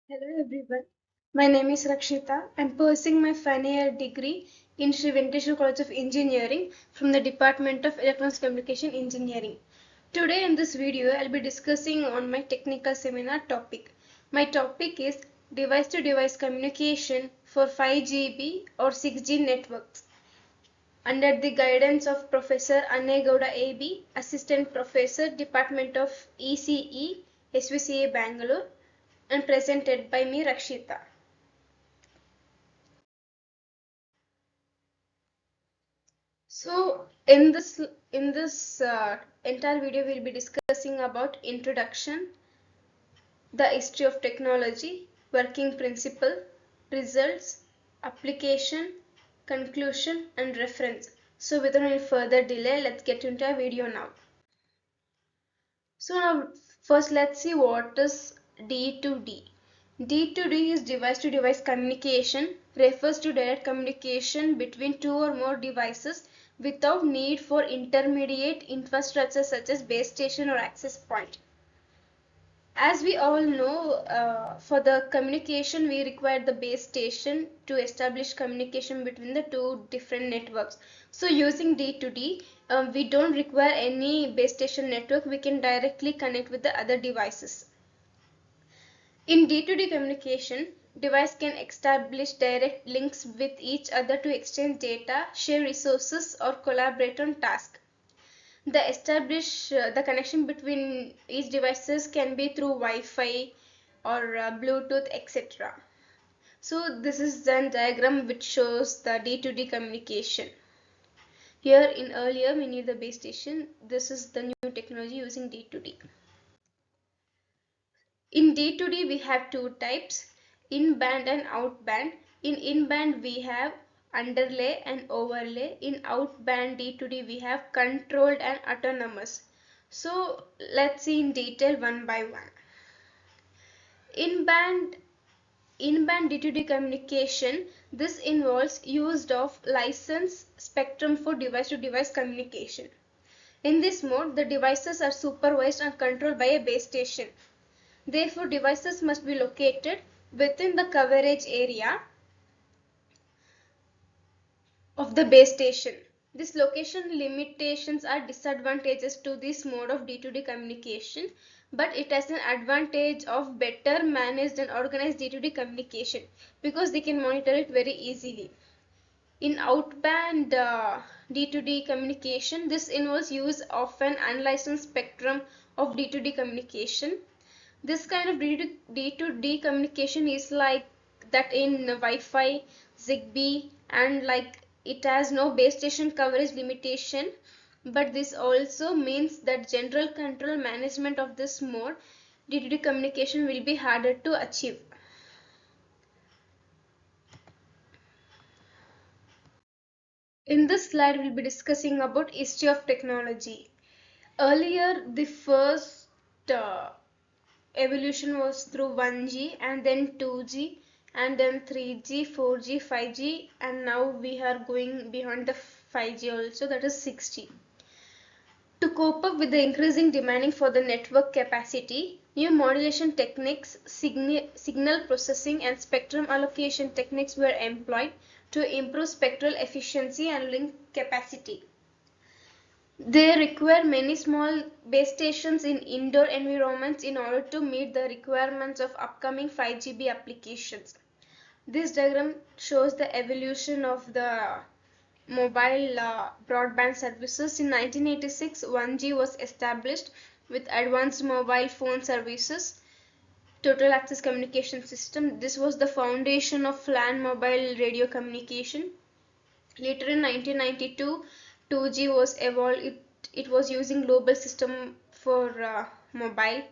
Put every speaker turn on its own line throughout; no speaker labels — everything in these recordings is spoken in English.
Hello everyone. My name is Rakshita. I'm pursuing my final year degree in Sri Venkateswara College of Engineering from the Department of Electronics Communication Engineering. Today in this video, I'll be discussing on my technical seminar topic. My topic is device-to-device communication for 5GB or 6G networks under the guidance of Professor Annegowda AB, Assistant Professor, Department of ECE, SVCA Bangalore, and presented by me, Rakshita. So in this entire video, we'll be discussing about introduction, the history of technology, working principle, results, application, conclusion, and reference. So without any further delay, let's get into our video now. So now first let's see what is D2D. D2D is device to device communication, refers to direct communication between two or more devices without need for intermediate infrastructure such as base station or access point. As we all know, for the communication we require the base station to establish communication between the two different networks. So using D2D, we don't require any base station network. We can directly connect with the other devices. In D2D communication, device can establish direct links with each other to exchange data, share resources, or collaborate on tasks. The connection between each devices can be through Wi-Fi or Bluetooth, etc. So this is the diagram which shows the D2D communication. Here in earlier we need the base station. This is the new technology using D2D. In D2D we have two types, in-band and out-band. In in-band we have underlay and overlay. In out-band D2D we have controlled and autonomous. So let's see in detail one by one. In-band D2D communication, this involves use of licensed spectrum for device-to-device communication. In this mode, the devices are supervised and controlled by a base station. Therefore, devices must be located within the coverage area of the base station. This location limitations are disadvantages to this mode of D2D communication, but it has an advantage of better managed and organized D2D communication because they can monitor it very easily. In outband D2D communication, this involves use of an unlicensed spectrum of D2D communication. This kind of D2D communication is like that in Wi-Fi, Zigbee, and like it has no base station coverage limitation, but this also means that general control management of this mode D2D communication will be harder to achieve. In this slide, we'll be discussing about history of technology. Earlier, the first evolution was through 1G and then 2G and then 3G, 4G, 5G, and now we are going beyond the 5G also, that is 6G. To cope up with the increasing demanding for the network capacity, new modulation techniques, signal processing and spectrum allocation techniques were employed to improve spectral efficiency and link capacity. They require many small base stations in indoor environments in order to meet the requirements of upcoming 5GB applications. This diagram shows the evolution of the mobile broadband services. In 1986, 1G was established with advanced mobile phone services, total access communication system. This was the foundation of LAN mobile radio communication. Later in 1992, 2G was evolved. It was using global system for mobile,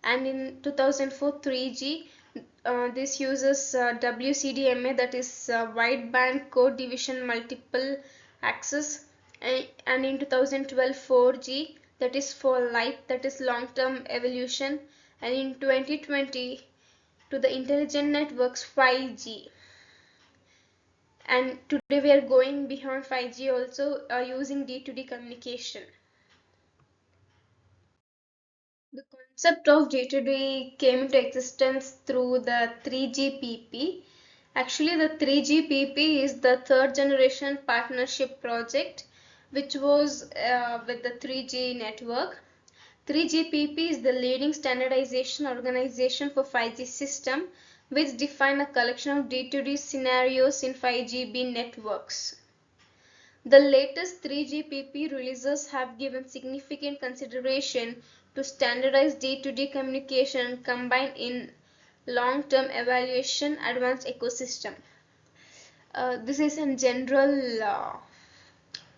and in 2004, 3G. This uses WCDMA, that is wideband code division multiple access, and in 2012, 4G, that is for light, that is long-term evolution, and in 2020 to the intelligent networks 5G. And today we are going beyond 5G also using D2D communication. The concept of D2D came into existence through the 3GPP. Actually, the 3GPP is the third generation partnership project which was with the 3G network. 3GPP is the leading standardization organization for 5G system which define a collection of D2D scenarios in 5G networks. The latest 3GPP releases have given significant consideration to standardized D2D communication combined in long-term evaluation advanced ecosystem. This is a general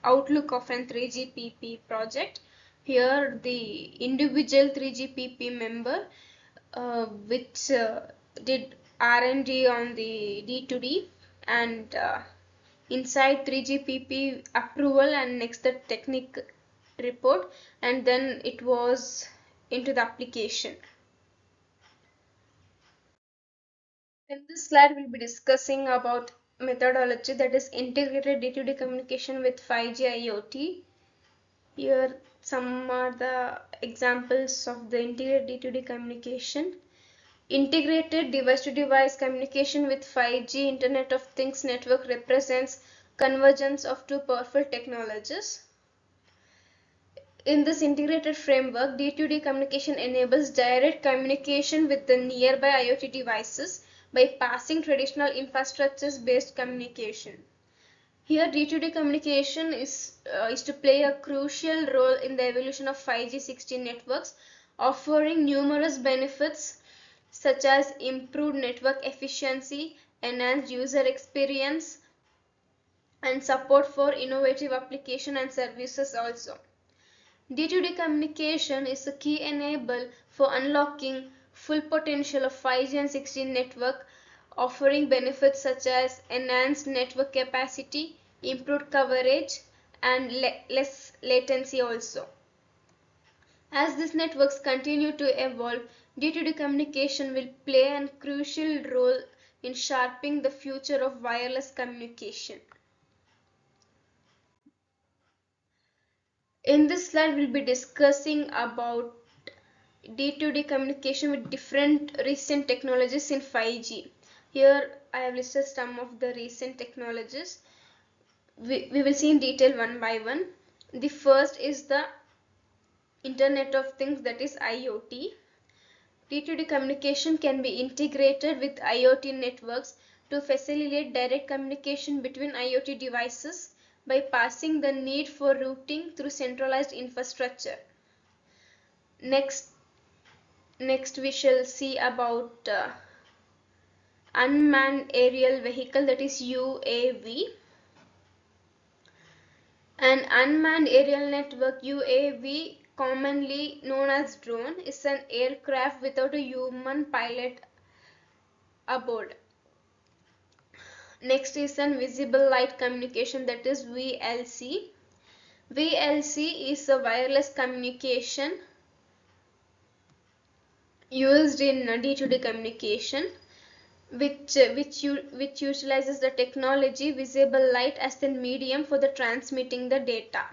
outlook of an 3GPP project. Here the individual 3GPP member which did R&D on the D2D and inside 3GPP approval and next the technical report, and then it was into the application. In this slide we'll be discussing about methodology, that is integrated D2D communication with 5G IoT. Here some are the examples of the integrated D2D communication. Integrated device-to-device communication with 5G Internet of Things network represents convergence of two powerful technologies. In this integrated framework, D2D communication enables direct communication with the nearby IoT devices by passing traditional infrastructures-based communication. Here, D2D communication is to play a crucial role in the evolution of 5G 16 networks, offering numerous benefits such as improved network efficiency, enhanced user experience, and support for innovative application and services also. D2D communication is a key enabler for unlocking full potential of 5G and 16 network, offering benefits such as enhanced network capacity, improved coverage, and less latency also. As these networks continue to evolve, D2D communication will play a crucial role in shaping the future of wireless communication. In this slide, we'll be discussing about D2D communication with different recent technologies in 5G. Here I have listed some of the recent technologies. We will see in detail one by one. The first is the Internet of Things, that is IoT. D2D communication can be integrated with IoT networks to facilitate direct communication between IoT devices by passing the need for routing through centralized infrastructure. Next we shall see about unmanned aerial vehicle, that is UAV. An unmanned aerial network, UAV, commonly known as drone, is an aircraft without a human pilot aboard. Next is an visible light communication, that is VLC. VLC is a wireless communication used in D2D communication, which utilizes the technology visible light as the medium for the transmitting the data.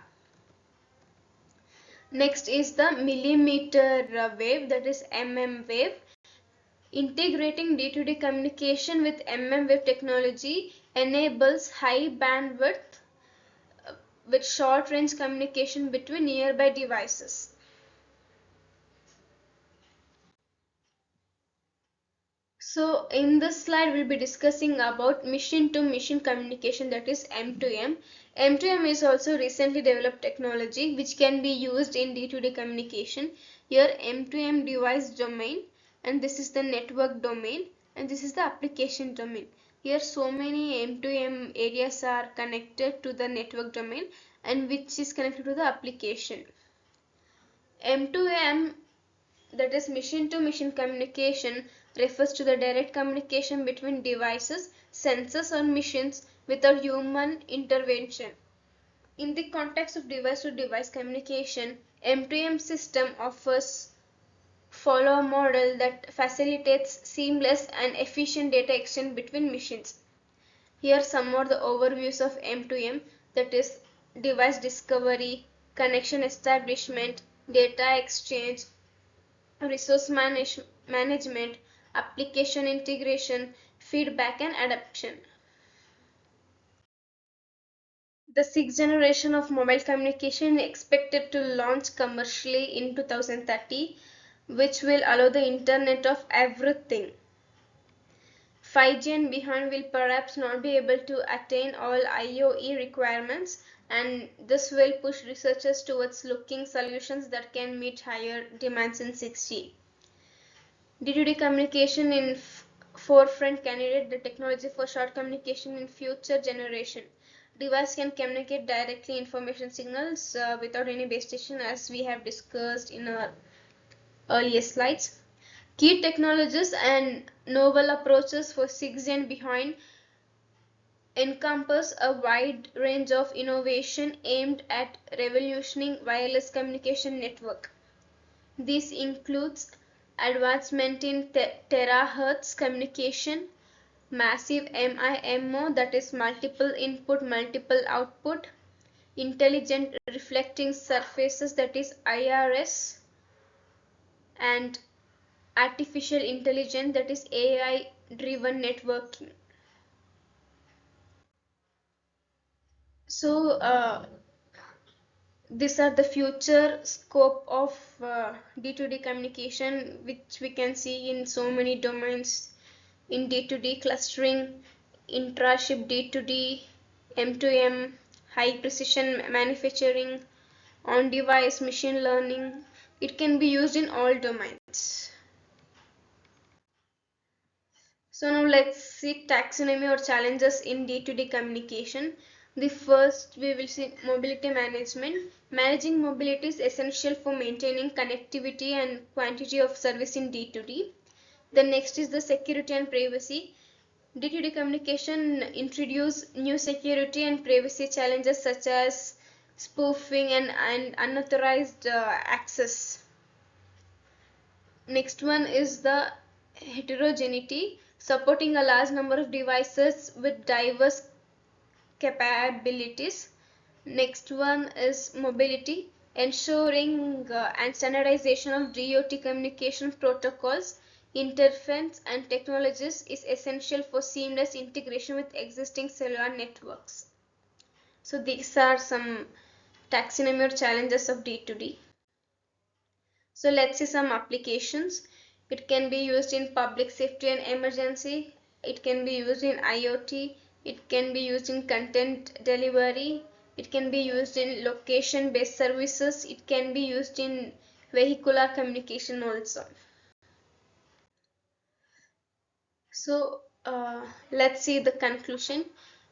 Next is the millimeter wave, that is MM wave. Integrating D2D communication with MM wave technology enables high bandwidth with short range communication between nearby devices. So in this slide we'll be discussing about machine to machine communication, that is M2M. M2M is also recently developed technology which can be used in D2D communication. Here M2M device domain, and this is the network domain, and this is the application domain. Here so many M2M areas are connected to the network domain and which is connected to the application. M2M, that is machine to machine communication, refers to the direct communication between devices, sensors or machines without human intervention. In the context of device to device communication, M2M system offers follow a model that facilitates seamless and efficient data exchange between machines. Here some are the overviews of M2M, that is device discovery, connection establishment, data exchange, resource management, application integration, feedback and adaptation. The sixth generation of mobile communication is expected to launch commercially in 2030, which will allow the Internet of Everything. 5G and beyond will perhaps not be able to attain all IoE requirements, and this will push researchers towards looking solutions that can meet higher demands in 6G. D2D communication in forefront candidate, the technology for short communication in future generation. Device can communicate directly information signals without any base station, as we have discussed in our earlier slides. Key technologies and novel approaches for 6G and behind encompass a wide range of innovation aimed at revolutioning wireless communication network. This includes advancement in terahertz communication, massive MIMO, that is multiple input multiple output, intelligent reflecting surfaces, that is IRS, and artificial intelligence, that is AI driven networking. So these are the future scope of D2D communication, which we can see in so many domains in D2D clustering, intra-chip D2D, M2M, high precision manufacturing, on-device machine learning. It can be used in all domains. So now let's see taxonomy or challenges in D2D communication. The first we will see mobility management. Managing mobility is essential for maintaining connectivity and quantity of service in D2D. The next is the security and privacy. D2D communication introduce new security and privacy challenges such as spoofing and unauthorized access. Next one is the heterogeneity, supporting a large number of devices with diverse capabilities. Next one is mobility, ensuring and standardization of DoT communication protocols, interface and technologies is essential for seamless integration with existing cellular networks. So these are some taxonomy or challenges of D2D. So let's see some applications. It can be used in public safety and emergency. It can be used in IoT. It can be used in content delivery. It can be used in location-based services. It can be used in vehicular communication also. So let's see the conclusion.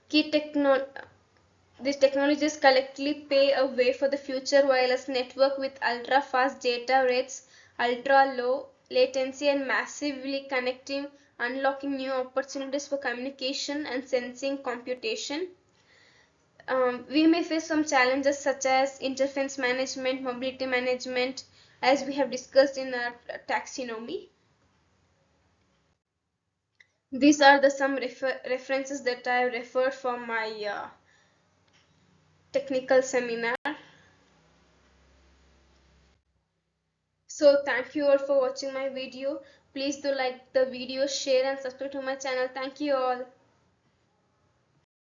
These technologies collectively pave a way for the future wireless network with ultra-fast data rates, ultra-low latency and massively connecting, unlocking new opportunities for communication and sensing computation. We may face some challenges such as interface management, mobility management, as we have discussed in our taxonomy. These are the some references that I referred from my technical seminar. So thank you all for watching my video. Please do like the video, share and subscribe to my channel. Thank you all.